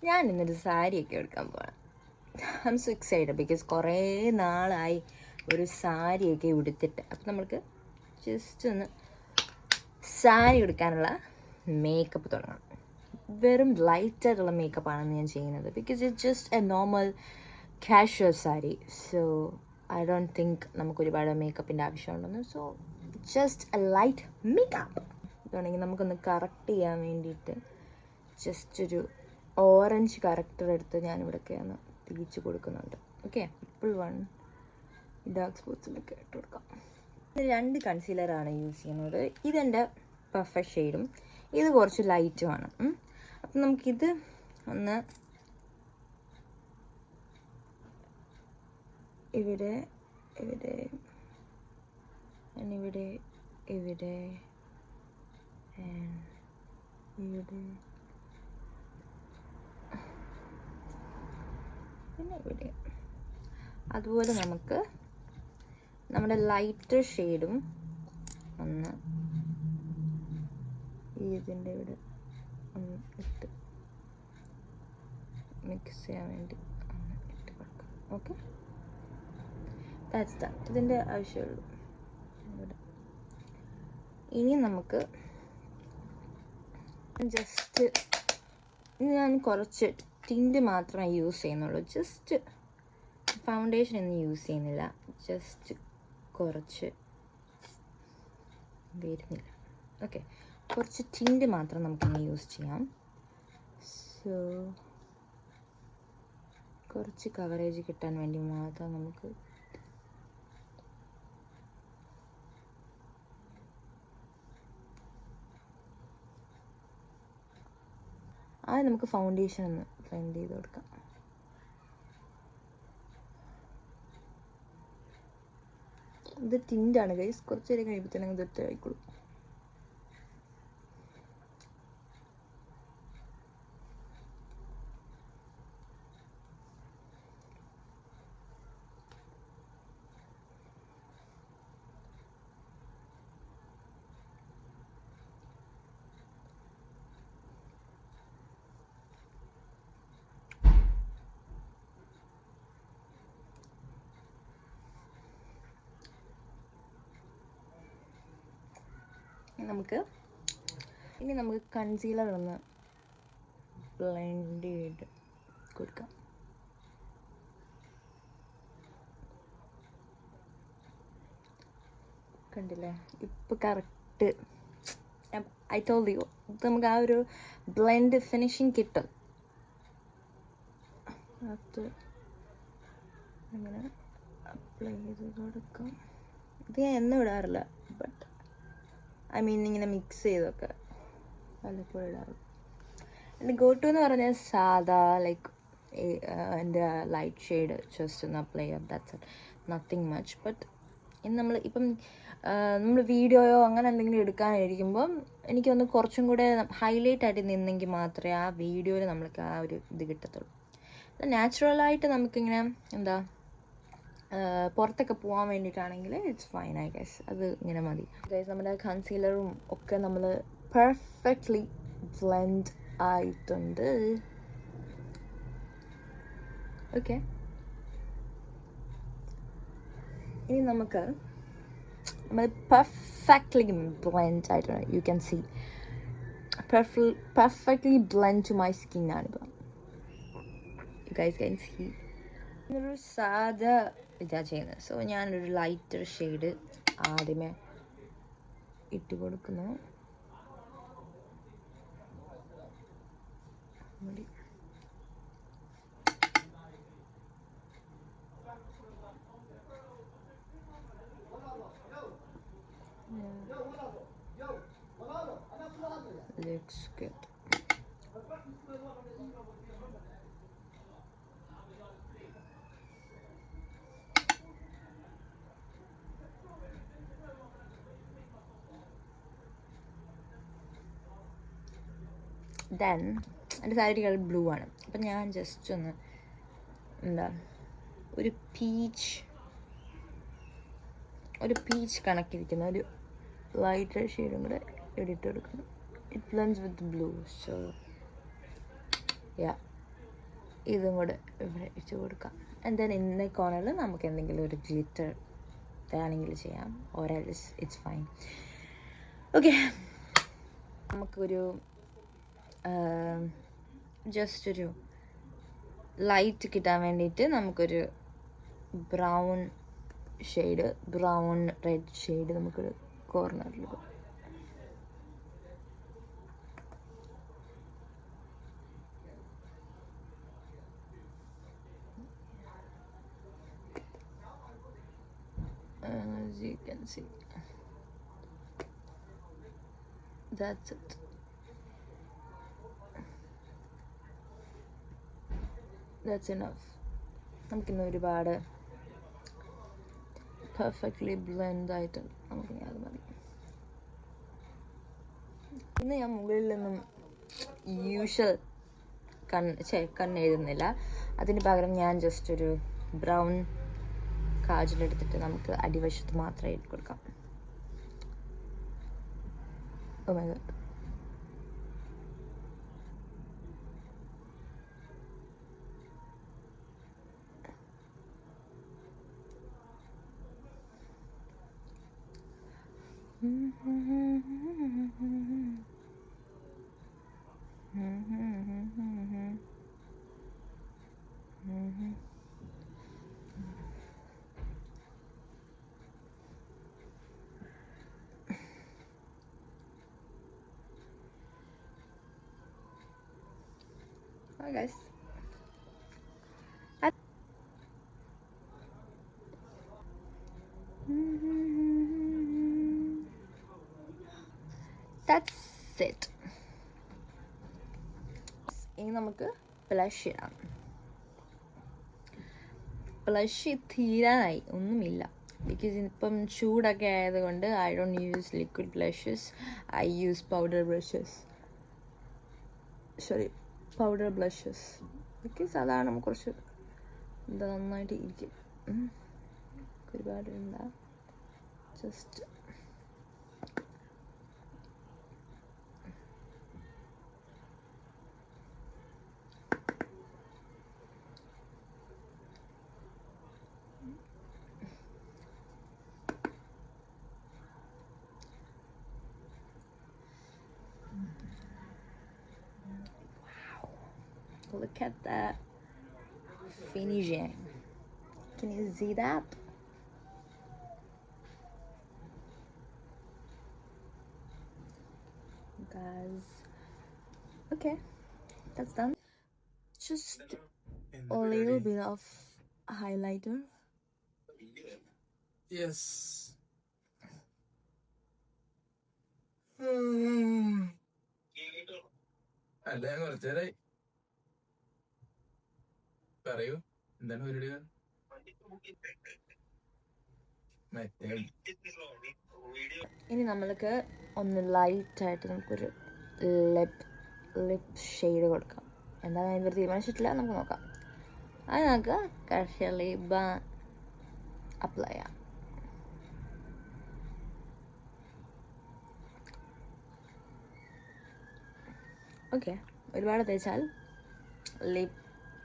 ഞാൻ ഇന്നൊരു സാരിയൊക്കെ എടുക്കാൻ പോകണം. I M so excited because കുറേ നാളായി ഒരു സാരിയൊക്കെ ഉടുത്തിട്ട്. അപ്പം നമ്മൾക്ക് ജസ്റ്റ് ഒന്ന് സാരി എടുക്കാനുള്ള മേക്കപ്പ് തുടങ്ങാം. വെറും ലൈറ്റായിട്ടുള്ള മേക്കപ്പാണ് ഞാൻ ചെയ്യുന്നത് because it's just A normal casual sari. So I don't think നമുക്ക് ഒരുപാട് മേക്കപ്പിൻ്റെ ആവശ്യമുണ്ടെന്ന്. So just A light makeup ഇതാണെങ്കിൽ നമുക്കൊന്ന് കറക്റ്റ് ചെയ്യാൻ വേണ്ടിയിട്ട് ജസ്റ്റ് ഒരു ഓറഞ്ച് കറക്റ്റർ എടുത്ത് ഞാനിവിടെയൊക്കെ ഒന്ന് തിരിച്ച് കൊടുക്കുന്നുണ്ട്. ഓക്കെ, ഇപ്പോൾ ഡാർക്ക് സ്പോട്ട്സിലൊക്കെ ഇട്ട് കൊടുക്കാം. 2 കൺസീലറാണ് യൂസ് ചെയ്യുന്നത്. ഇതെൻ്റെ പെർഫെക്റ്റ് ഷെയ്ഡും ഇത് കുറച്ച് ലൈറ്റുമാണ്. അപ്പം നമുക്കിത് ഒന്ന് ഇവിടെ ഇവിടെ ഇവിടെ ഇവിടെ ഇവിടെ പിന്നെ ഇവിടെ അതുപോലെ നമുക്ക് നമ്മുടെ ലൈറ്റർ ഷെയ്ഡും ഒന്ന് ഇതിൻ്റെ ഇവിടെ ഒന്ന് ഇട്ട് മിക്സ് ചെയ്യാൻ വേണ്ടി ഒന്ന് ഇട്ട് കൊടുക്കാം. Okay, that's that. ഇതിൻ്റെ ആവശ്യമുള്ളൂ ഇവിടെ. ഇനി നമുക്ക് ജസ്റ്റ് ഞാൻ കുറച്ച് ടിൻറ്റ് മാത്രമേ യൂസ് ചെയ്യുന്നുള്ളൂ. ജസ്റ്റ് ഫൗണ്ടേഷൻ ഒന്നും യൂസ് ചെയ്യുന്നില്ല. ജസ്റ്റ് കുറച്ച് വരുന്നില്ല. ഓക്കെ, കുറച്ച് ടിൻറ്റ് മാത്രം നമുക്കിന്ന് യൂസ് ചെയ്യാം. സോ കുറച്ച് കവറേജ് കിട്ടാൻ വേണ്ടി മാത്രം നമുക്ക് നമുക്ക് ഫൗണ്ടേഷൻ ഒന്ന് ബ്ലെൻഡ് ചെയ്ത് കൊടുക്കാം. ഇത് ടിൻറ്റാണ് ഗൈസ്. കുറച്ച് നേരം കഴിയുമ്പോഴത്തേനും ഇത് ആയിക്കോളും. ഇനി നമുക്ക് കൺസീലർ ഒന്ന് ബ്ലെൻഡ് ചെയ്ത് കൊടുക്കാം. കണ്ടില്ലേ, ഇപ്പം കറക്റ്റ്. ഐ ടോൾഡ് യു, നമുക്ക് ആ ഒരു ബ്ലെൻഡ് ഫിനിഷിങ് കിട്ടും. അത് അങ്ങനെ അപ്ലൈ ചെയ്ത് കൊടുക്കാം. ഇത് ഞാൻ എന്നും ഇടാറില്ല, ബട്ട് ഐ മീൻ ഇങ്ങനെ മിക്സ് ചെയ്തൊക്കെ വല്ലപ്പോഴും ഇടാറുള്ളൂ. എൻ്റെ ഗോ ടു എന്ന് പറഞ്ഞാൽ സാധാ ലൈക്ക് എൻ്റെ ലൈറ്റ് ഷെയ്ഡ് ജസ്റ്റ് ഒന്ന് അപ്ലൈ ചെയ്യാം. That's it, nothing much. But ഇന്ന് നമ്മൾ വീഡിയോയോ അങ്ങനെ എന്തെങ്കിലും എടുക്കാനിരിക്കുമ്പം എനിക്കൊന്ന് കുറച്ചും കൂടെ ഹൈലൈറ്റ് ആയിട്ട് നിന്നെങ്കിൽ മാത്രമേ ആ വീഡിയോയിൽ നമ്മൾക്ക് ആ ഒരു ഇത് കിട്ടത്തുള്ളൂ. നാച്ചുറലായിട്ട് നമുക്കിങ്ങനെ എന്താ പുറത്തൊക്കെ പോകാൻ വേണ്ടിയിട്ടാണെങ്കിൽ ഇറ്റ്സ് ഫൈൻ ഐ ഗസ്. അത് ഇങ്ങനെ മതി ഗൈസ്. നമ്മുടെ കൺസീലറും ഒക്കെ നമ്മൾ പെർഫെക്റ്റ്ലി ബ്ലെൻഡ് ആയിട്ടുണ്ട്. ഓക്കെ, ഇനി നമ്മൾ പെർഫെക്റ്റ്ലി ബ്ലെൻഡ് ആയിട്ടുണ്ട്. You can see perfectly blend to my skin ആണിപ്പോൾ. You guys can see. ഇതൊരു സാധാ ഇതാ ചെയ്യുന്നത്. സോ ഞാനൊരു ലൈറ്റർ ഷെയ്ഡ് ആദ്യമേ ഇട്ട് കൊടുക്കുന്നു. Looks good. ദെൻ എൻ്റെ സാരി കളർ ബ്ലൂ ആണ്. അപ്പം ഞാൻ ജസ്റ്റ് ഒന്ന് എന്താ ഒരു പീച്ച് കണക്കിരിക്കുന്ന ഒരു ലൈറ്റർ ഷെയ്ഡും കൂടെ ഇട്ട് കൊടുക്കണം. It blends with blue. So yeah, ഇതും കൂടെ ഇവിടെ ഇട്ട് കൊടുക്കാം. എന്തായാലും ഇന്ന കോർണറിൽ നമുക്ക് എന്തെങ്കിലും ഒരു ഗ്ലിറ്റർ വേണമെങ്കിൽ ചെയ്യാം, or else it's fine. Okay, നമുക്കൊരു ജസ്റ്റ് ഒരു ലൈറ്റ് കിട്ടാൻ വേണ്ടിയിട്ട് നമുക്കൊരു ബ്രൗൺ റെഡ് ഷെയ്ഡ് നമുക്കൊരു കോർണറിൽ as you can see. That's it. That's enough. നമുക്കിന്ന് ഒരുപാട് പെർഫെക്റ്റ്ലി ബ്ലെൻഡ് ആയിട്ട് നമുക്ക് അത് മതി. ഇന്ന് ഞാൻ മുകളിൽ നിന്നും യൂഷ്വൽ കണ്ണെഴുതുന്നില്ല. അതിന് പകരം ഞാൻ ജസ്റ്റ് ഒരു ബ്രൗൺ കാജലെടുത്തിട്ട് നമുക്ക് അടിവശത്ത് മാത്രം എഴുതി കൊടുക്കാം. Oh my God. Hi guys. That's it. ഇനി നമുക്ക് ബ്ലഷ് ഇടാം. ബ്ലഷ് തീരാനായി ഒന്നുമില്ല, ബിക്കോസ് ഇപ്പം ചൂടൊക്കെ ആയതുകൊണ്ട് I don't use liquid blushes, I use powder blushes because അതാണ് നമുക്ക് കുറച്ച് എന്താ നന്നായിട്ട് ഇരിക്കും. ഒരുപാട് ഉണ്ടാ just look at that finishing. Can you see that? Guys, okay, that's done. Just a little bit of highlighter. Yes. അല്ല ഞാൻ കുറച്ചേരായി പറയൂ, എന്താണ് പരിപാടികൾ? ഇനി നമ്മൾക്ക് ഒന്ന് ലൈറ്റായിട്ട് നമുക്കൊരു ലിപ്പ് ഷെയ്ഡ് കൊടുക്കാം. എന്താ ഞാൻ ഇതുവരെ തീരുമാനിച്ചിട്ടില്ല, നമുക്ക് നോക്കാം. അത് നമുക്ക് കഷലിബ അപ്ലൈ ചെയ്യാം. ഓക്കെ, ഒരുപാട് തേച്ചാൽ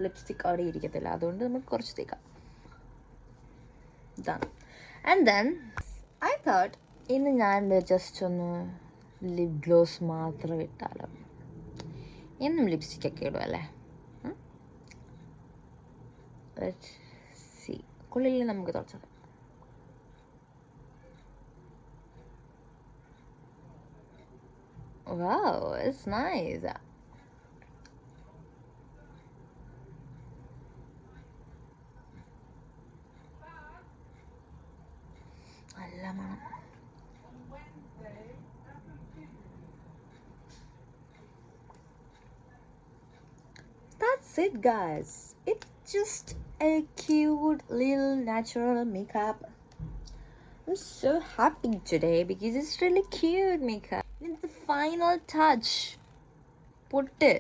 ലിപ്സ്റ്റിക് അവിടെ ഇരിക്കത്തില്ല, അതുകൊണ്ട് നമുക്ക് കുറച്ച് തേക്കാം. ഇതാണ്. ആൻഡ് ദെൻ ഐ തോട്ട് ഇന്ന് ഞാൻ ജസ്റ്റ് ഒന്ന് ലിപ് ഗ്ലോസ് മാത്രം ഇട്ടാലോ. എന്നും ലിപ്സ്റ്റിക് ഒക്കെ ഇടും അല്ലേ? കുള്ളിൽ നമുക്ക് തുറച്ചത്. Wow, it's nice. നല്ല മണം. That's it guys. It's just a cute little natural makeup. I'm so happy today because it's really cute makeup. It's the final touch. പൊട്ട്.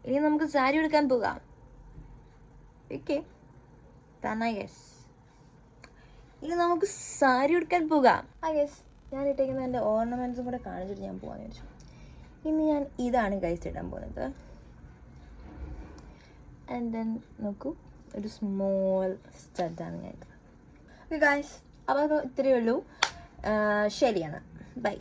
ഇനി നമുക്ക് സാരി എടുക്കാൻ പോകാം. ഓക്കെ, യെസ്, ഇനി നമുക്ക് സാരി എടുക്കാൻ പോകാം. യെസ്, ഞാൻ ഇട്ടേക്കുന്ന എൻ്റെ ഓർണമെൻറ്റ്സും കൂടെ കാണിച്ചിട്ട് ഞാൻ പോകാമെന്ന് വിചാരിച്ചു. ഇനി ഞാൻ ഇതാണ് ഗൈസ് ഇടാൻ പോകുന്നത്. ആൻഡ് ദെൻ നോക്കൂ ഒരു സ്മോൾ സ്റ്റഡാണ് ഞാൻ. ഓക്കെ ഗായ്സ്, അപ്പോൾ ഇത്രയേ ഉള്ളൂ. ശരിയാണ്, ബൈ.